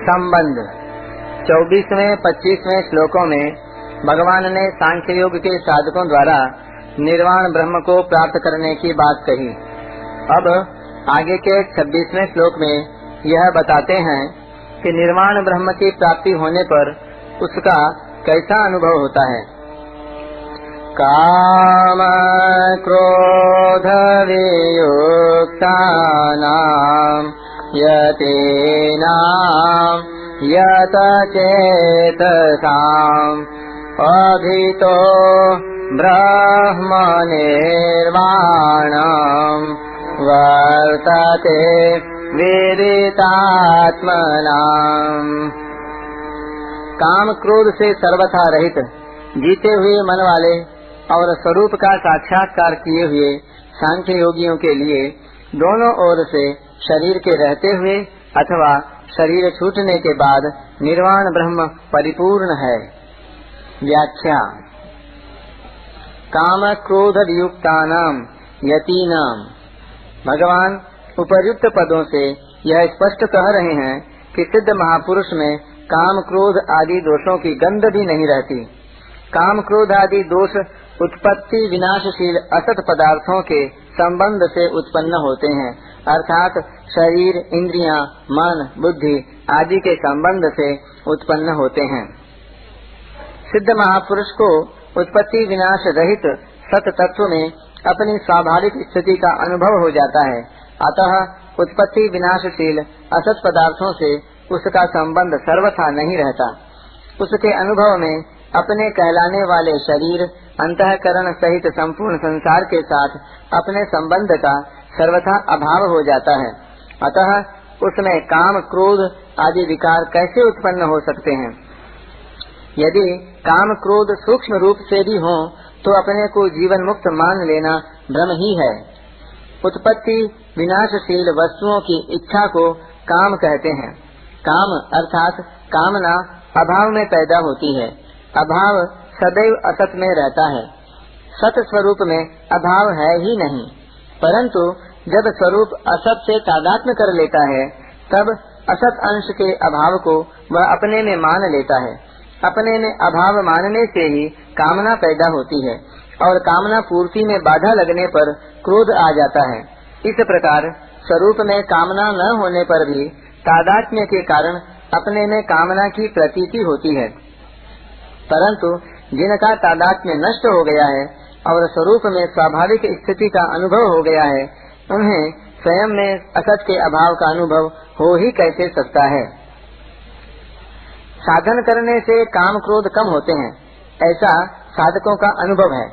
संबंध 24वें-25वें श्लोकों में भगवान ने सांख्य योग के साधकों द्वारा निर्वाण ब्रह्म को प्राप्त करने की बात कही। अब आगे के 26वें श्लोक में यह बताते हैं कि निर्वाण ब्रह्म की प्राप्ति होने पर उसका कैसा अनुभव होता है। काम क्रोध वियुक्तानां यतीनां यत चेतसाम् अभितो ब्रह्म निर्वाणं वर्तते विदितात्मनाम्। काम क्रोध से सर्वथा रहित जीते हुए मन वाले और स्वरूप का साक्षात्कार किए हुए सांख्य योगियों के लिए दोनों ओर से शरीर के रहते हुए अथवा शरीर छूटने के बाद निर्वाण ब्रह्म परिपूर्ण है। व्याख्या। काम क्रोध वियुक्तानां यतीनां। भगवान उपर्युक्त पदों से यह स्पष्ट कह रहे हैं कि सिद्ध महापुरुष में काम क्रोध आदि दोषों की गंध भी नहीं रहती। काम क्रोध आदि दोष उत्पत्ति विनाशशील असत पदार्थों के संबंध से उत्पन्न होते हैं, अर्थात शरीर, इंद्रियां, मन, बुद्धि आदि के संबंध से उत्पन्न होते हैं। सिद्ध महापुरुष को उत्पत्ति विनाश रहित सत तत्व में अपनी स्वाभाविक स्थिति का अनुभव हो जाता है, अतः उत्पत्ति विनाशशील असत पदार्थों से उसका संबंध सर्वथा नहीं रहता। उसके अनुभव में अपने कहलाने वाले शरीर, अंतःकरण सहित संपूर्ण संसार के साथ अपने संबंध का सर्वथा अभाव हो जाता है। अतः उसमें काम क्रोध आदि विकार कैसे उत्पन्न हो सकते हैं। यदि काम क्रोध सूक्ष्म रूप से भी हो तो अपने को जीवन मुक्त मान लेना भ्रम ही है। उत्पत्ति विनाशशील वस्तुओं की इच्छा को काम कहते हैं। काम अर्थात कामना अभाव में पैदा होती है। अभाव सदैव असत में रहता है। सत स्वरूप में अभाव है ही नहीं, परंतु जब स्वरूप असत से तादात्म्य कर लेता है तब असत अंश के अभाव को वह अपने में मान लेता है। अपने में अभाव मानने से ही कामना पैदा होती है और कामना पूर्ति में बाधा लगने पर क्रोध आ जाता है। इस प्रकार स्वरूप में कामना न होने पर भी तादात्म्य के कारण अपने में कामना की प्रतीति होती है, परंतु जिनका तादात्म्य नष्ट हो गया है और स्वरूप में स्वाभाविक स्थिति का अनुभव हो गया है, उन्हें स्वयं में असत के अभाव का अनुभव हो ही कैसे सकता है। साधन करने से काम क्रोध कम होते हैं, ऐसा साधकों का अनुभव है।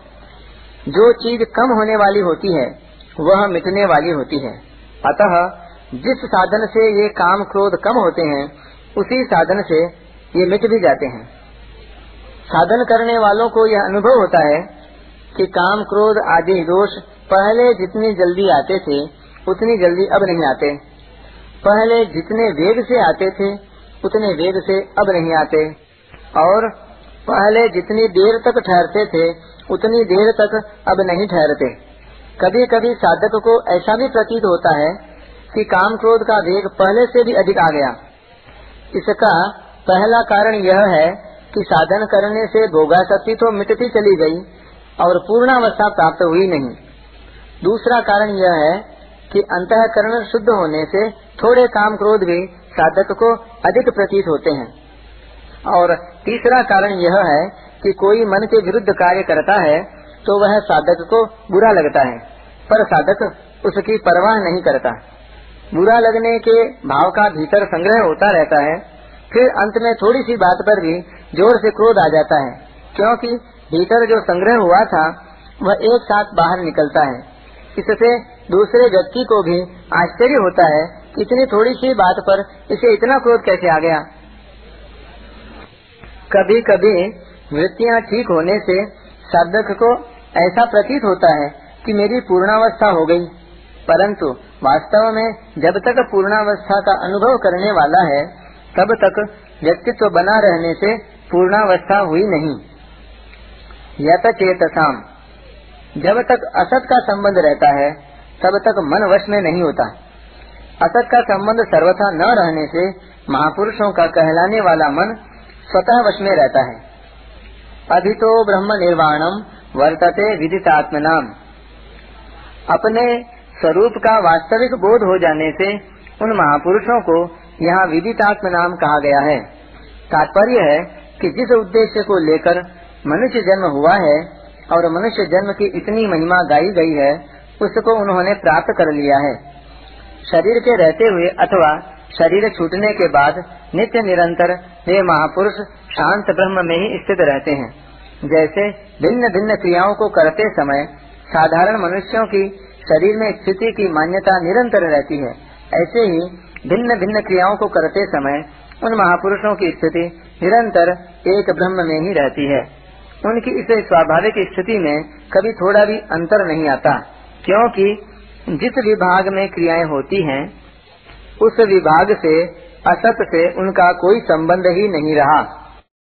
जो चीज कम होने वाली होती है वह मिटने वाली होती है। अतः जिस साधन से ये काम क्रोध कम होते हैं उसी साधन से ये मिट भी जाते हैं। साधन करने वालों को यह अनुभव होता है कि काम क्रोध आदि दोष पहले जितनी जल्दी आते थे उतनी जल्दी अब नहीं आते। पहले जितने वेग से आते थे उतने वेग से अब नहीं आते, और पहले जितनी देर तक ठहरते थे उतनी देर तक अब नहीं ठहरते। कभी कभी साधक को ऐसा भी प्रतीत होता है कि काम क्रोध का वेग पहले से भी अधिक आ गया। इसका पहला कारण यह है कि साधन करने से भोगासक्ति तो मिटती चली गई और पूर्णावस्था प्राप्त हुई नहीं। दूसरा कारण यह है कि अंतःकरण शुद्ध होने से थोड़े काम क्रोध भी साधक को अधिक प्रतीत होते हैं। और तीसरा कारण यह है कि कोई मन के विरुद्ध कार्य करता है तो वह साधक को बुरा लगता है, पर साधक उसकी परवाह नहीं करता। बुरा लगने के भाव का भीतर संग्रह होता रहता है, फिर अंत में थोड़ी सी बात पर भी जोर से क्रोध आ जाता है, क्योंकि भीतर जो संग्रह हुआ था वह एक साथ बाहर निकलता है। इससे दूसरे व्यक्ति को भी आश्चर्य होता है कि इतनी थोड़ी सी बात पर इसे इतना क्रोध कैसे आ गया। कभी कभी वृत्तियाँ ठीक होने से साधक को ऐसा प्रतीत होता है कि मेरी पूर्णावस्था हो गई, परंतु वास्तव में जब तक पूर्णावस्था का अनुभव करने वाला है तब तक व्यक्तित्व बना रहने से पूर्णावस्था हुई नहीं। यत चेतसाम। जब तक असत का संबंध रहता है तब तक मन वश में नहीं होता। असत का संबंध सर्वथा न रहने से महापुरुषों का कहलाने वाला मन स्वतः वश में रहता है। अभितो ब्रह्म निर्वाणम वर्तते विदितात्मनाम। अपने स्वरूप का वास्तविक बोध हो जाने से उन महापुरुषों को यहाँ विदितात्म नाम कहा गया है। तात्पर्य है कि जिस उद्देश्य को लेकर मनुष्य जन्म हुआ है और मनुष्य जन्म की इतनी महिमा गाई गई है, उसको उन्होंने प्राप्त कर लिया है। शरीर के रहते हुए अथवा शरीर छूटने के बाद नित्य निरंतर वे महापुरुष शांत ब्रह्म में ही स्थित रहते हैं। जैसे भिन्न भिन्न क्रियाओं को करते समय साधारण मनुष्यों की शरीर में स्थिति की मान्यता निरंतर रहती है, ऐसे ही भिन्न भिन्न क्रियाओं को करते समय उन महापुरुषों की स्थिति निरंतर एक ब्रह्म में ही रहती है। उनकी इस स्वाभाविक स्थिति में कभी थोड़ा भी अंतर नहीं आता, क्योंकि जिस विभाग में क्रियाएं होती हैं उस विभाग से असत से उनका कोई संबंध ही नहीं रहा।